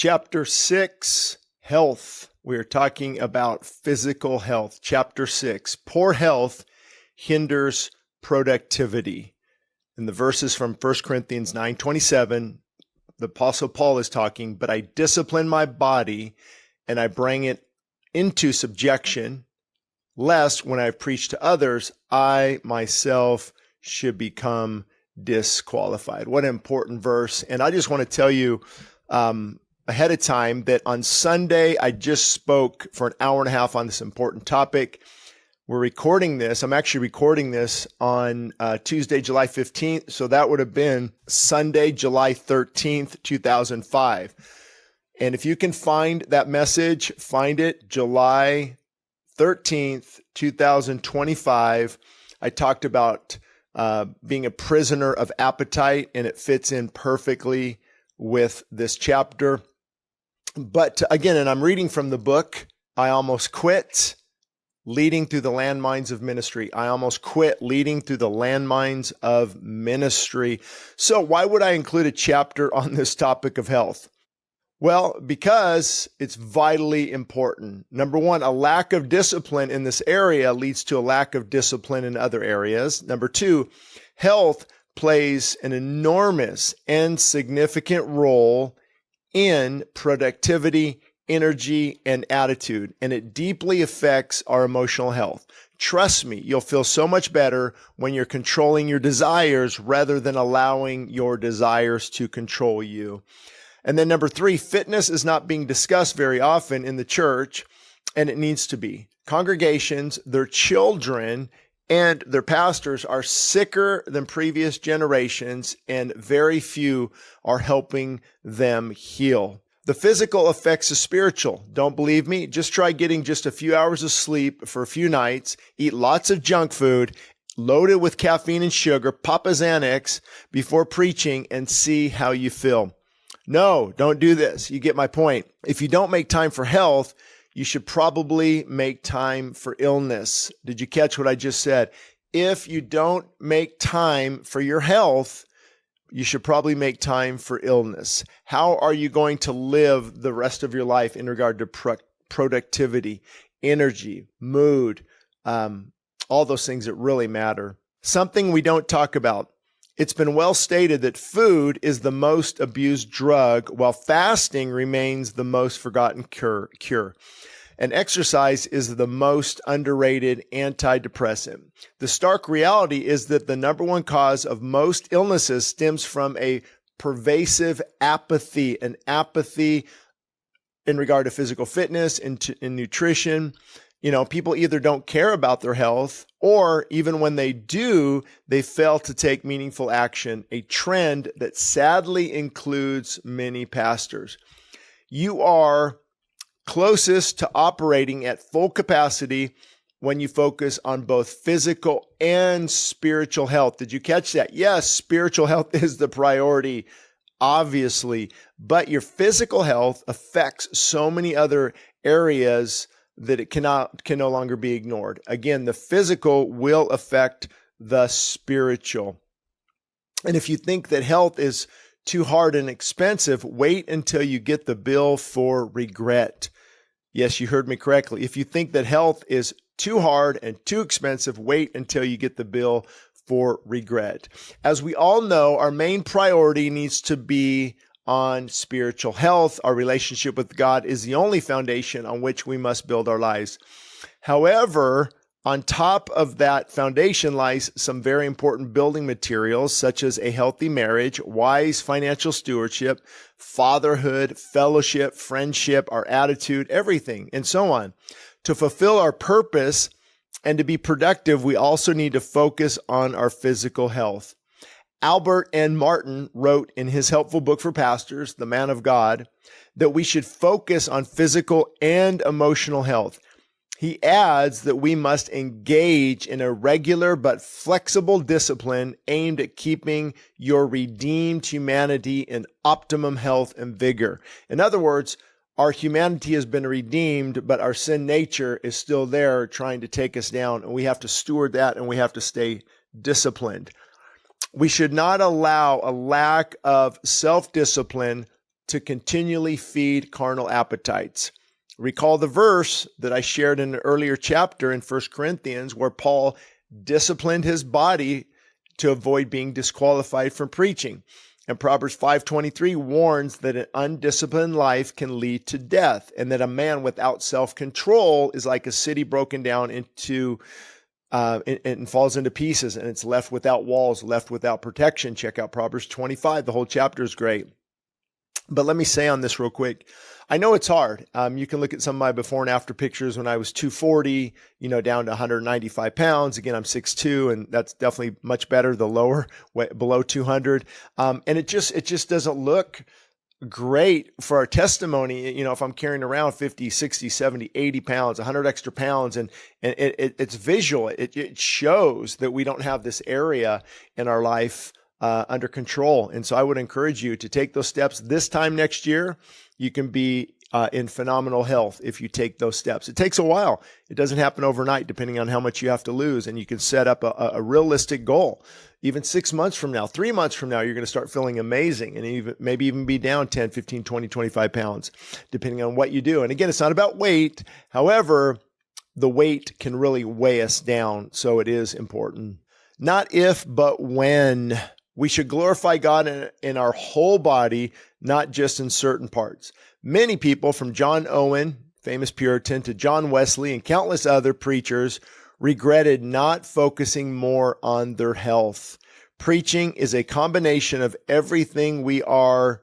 Chapter 6, Health. We're talking about physical health. Chapter 6, Poor health hinders productivity. And the verses from 1 Corinthians 9:27, the Apostle Paul is talking, but I discipline my body and I bring it into subjection, lest when I preach to others, I myself should become disqualified. What an important verse. And I just want to tell you ahead of time that on Sunday, I just spoke for an hour and a half on this important topic. We're recording this. I'm actually recording this on Tuesday, July 15th. So that would have been Sunday, July 13th, 2005. And if you can find that message, find it July 13th, 2025. I talked about being a prisoner of appetite, and it fits in perfectly with this chapter. But again, and I'm reading from the book, I Almost Quit, Leading Through the Landmines of Ministry. I almost quit leading through the landmines of ministry. So why would I include a chapter on this topic of health? Well, because it's vitally important. Number one, a lack of discipline in this area leads to a lack of discipline in other areas. Number two, health plays an enormous and significant role in productivity, energy, and attitude, and it deeply affects our emotional health. Trust me, you'll feel so much better when you're controlling your desires rather than allowing your desires to control you. And then number three, fitness is not being discussed very often in the church, and it needs to be. Congregations, their children, and their pastors are sicker than previous generations, and very few are helping them heal. The physical affects the spiritual. Don't believe me? Just try getting just a few hours of sleep for a few nights, eat lots of junk food, loaded with caffeine and sugar, pop a Xanax before preaching, and see how you feel. No, don't do this. You get my point. If you don't make time for health, you should probably make time for illness. Did you catch what I just said? If you don't make time for your health, you should probably make time for illness. How are you going to live the rest of your life in regard to productivity, energy, mood, all those things that really matter? Something we don't talk about. It's been well stated that food is the most abused drug, while fasting remains the most forgotten cure. And exercise is the most underrated antidepressant. The stark reality is that the number one cause of most illnesses stems from a pervasive apathy, an apathy in regard to physical fitness and nutrition. You know, people either don't care about their health, or even when they do, they fail to take meaningful action, a trend that sadly includes many pastors. You are closest to operating at full capacity when you focus on both physical and spiritual health. Did you catch that? Yes, spiritual health is the priority, obviously, but your physical health affects so many other areas that it can no longer be ignored. Again, the physical will affect the spiritual. And if you think that health is too hard and expensive, wait until you get the bill for regret. Yes, you heard me correctly. If you think that health is too hard and too expensive, wait until you get the bill for regret. As we all know, our main priority needs to be on spiritual health. Our relationship with God is the only foundation on which we must build our lives. However, on top of that foundation lies some very important building materials, such as a healthy marriage, wise financial stewardship, fatherhood, fellowship, friendship, our attitude, everything, and so on. To fulfill our purpose and to be productive, we also need to focus on our physical health. Albert N. Martin wrote in his helpful book for pastors, The Man of God, that we should focus on physical and emotional health. He adds that we must engage in a regular but flexible discipline aimed at keeping your redeemed humanity in optimum health and vigor. In other words, our humanity has been redeemed, but our sin nature is still there trying to take us down, and we have to steward that, and we have to stay disciplined. We should not allow a lack of self-discipline to continually feed carnal appetites. Recall the verse that I shared in an earlier chapter in 1 Corinthians where Paul disciplined his body to avoid being disqualified from preaching. And Proverbs 5:23 warns that an undisciplined life can lead to death, and that a man without self-control is like a city broken down into and falls into pieces, and it's left without walls, left without protection. Check out Proverbs 25. The whole chapter is great. But let me say on this real quick, I know it's hard. You can look at some of my before and after pictures when I was 240, down to 195 pounds. Again, I'm 6'2", and that's definitely much better, the lower, below 200. And it just doesn't look great for our testimony. If I'm carrying around 50, 60, 70, 80 pounds, 100 extra pounds, and it's visual. It shows that we don't have this area in our life under control. And so I would encourage you to take those steps. This time next year, you can be in phenomenal health if you take those steps. It takes a while. It doesn't happen overnight, depending on how much you have to lose. And you can set up a realistic goal. Even 6 months from now, 3 months from now, you're going to start feeling amazing and maybe even be down 10, 15, 20, 25 pounds, depending on what you do. And again, it's not about weight. However, the weight can really weigh us down. So it is important. Not if, but when. We should glorify God in our whole body, not just in certain parts. Many people, from John Owen, famous Puritan, to John Wesley and countless other preachers, regretted not focusing more on their health. Preaching is a combination of everything we are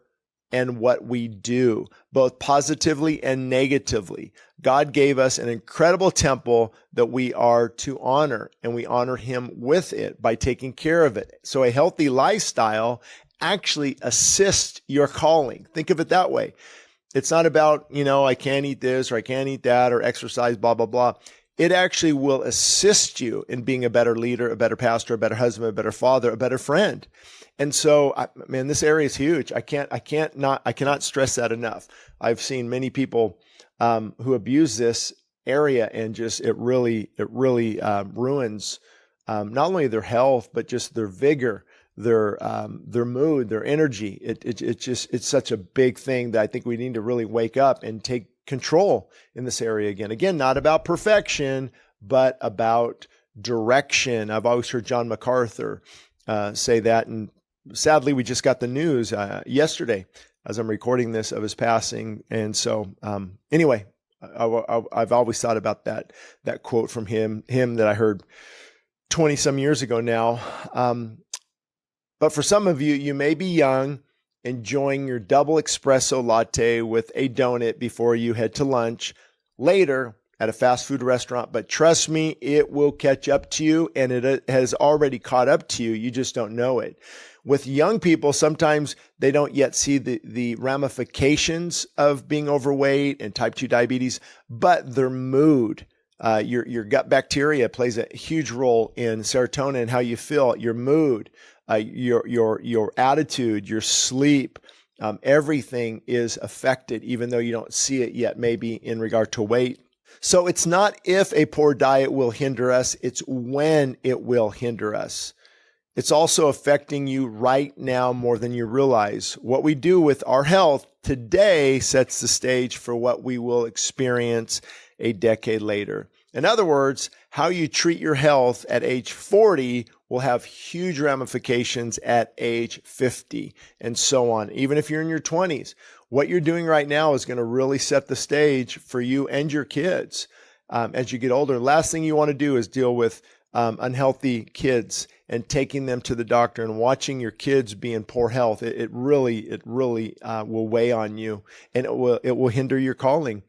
and what we do, both positively and negatively. God gave us an incredible temple that we are to honor, and we honor Him with it by taking care of it. So a healthy lifestyle actually assists your calling. Think of it that way. It's not about, I can't eat this or I can't eat that or exercise, blah, blah, blah. It actually will assist you in being a better leader, a better pastor, a better husband, a better father, a better friend. And so, this area is huge. I cannot stress that enough. I've seen many people who abuse this area, and just it really ruins not only their health but just their vigor, their mood, their energy. It's such a big thing that I think we need to really wake up and take control in this area again. Again, not about perfection, but about direction. I've always heard John MacArthur say that, and sadly, we just got the news yesterday as I'm recording this of his passing. And so, anyway, I've always thought about that quote from him that I heard 20 some years ago now. But for some of you, you may be young, enjoying your double espresso latte with a donut before you head to lunch later at a fast food restaurant. But trust me, it will catch up to you, and it has already caught up to you. You just don't know it. With young people, sometimes they don't yet see the ramifications of being overweight and type 2 diabetes, but their mood, your gut bacteria plays a huge role in serotonin and how you feel, your mood, your attitude, your sleep, everything is affected, even though you don't see it yet, maybe in regard to weight. So it's not if a poor diet will hinder us, it's when it will hinder us. It's also affecting you right now more than you realize. What we do with our health today sets the stage for what we will experience a decade later. In other words, how you treat your health at age 40 will have huge ramifications at age 50 and so on. Even if you're in your 20s, what you're doing right now is going to really set the stage for you and your kids as you get older. Last thing you want to do is deal with unhealthy kids and taking them to the doctor and watching your kids be in poor health. It really will weigh on you, and it will hinder your calling.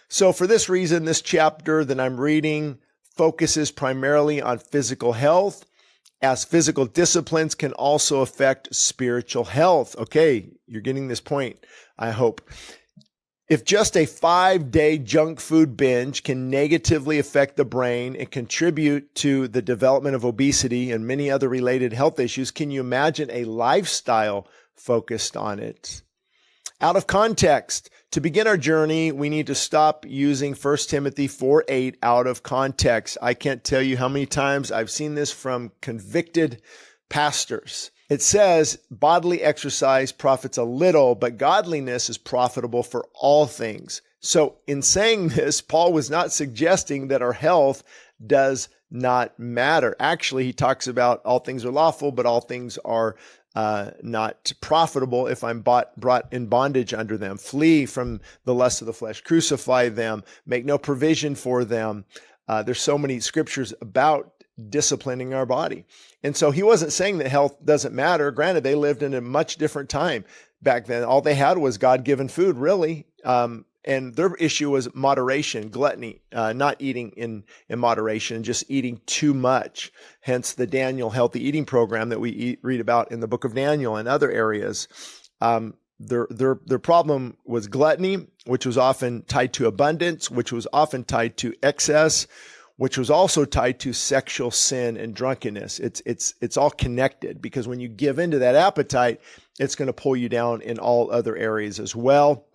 So for this reason, this chapter that I'm reading focuses primarily on physical health, as physical disciplines can also affect spiritual health. Okay, you're getting this point, I hope. If just a 5-day junk food binge can negatively affect the brain and contribute to the development of obesity and many other related health issues, can you imagine a lifestyle focused on it? Out of context. To begin our journey, we need to stop using 1 Timothy 4:8 out of context. I can't tell you how many times I've seen this from convicted pastors. It says bodily exercise profits a little, but godliness is profitable for all things. So in saying this, Paul was not suggesting that our health does not matter. Actually, he talks about all things are lawful, but all things are not profitable if I'm brought in bondage under them. Flee from the lust of the flesh, crucify them, make no provision for them. There's so many scriptures about disciplining our body. And so he wasn't saying that health doesn't matter. Granted, they lived in a much different time back then. All they had was God-given food, really. And their issue was moderation, gluttony, not eating in moderation, just eating too much. Hence the Daniel healthy eating program that we read about in the book of Daniel and other areas. Their problem was gluttony, which was often tied to abundance, which was often tied to excess, which was also tied to sexual sin and drunkenness. It's all connected, because when you give into that appetite, it's going to pull you down in all other areas as well.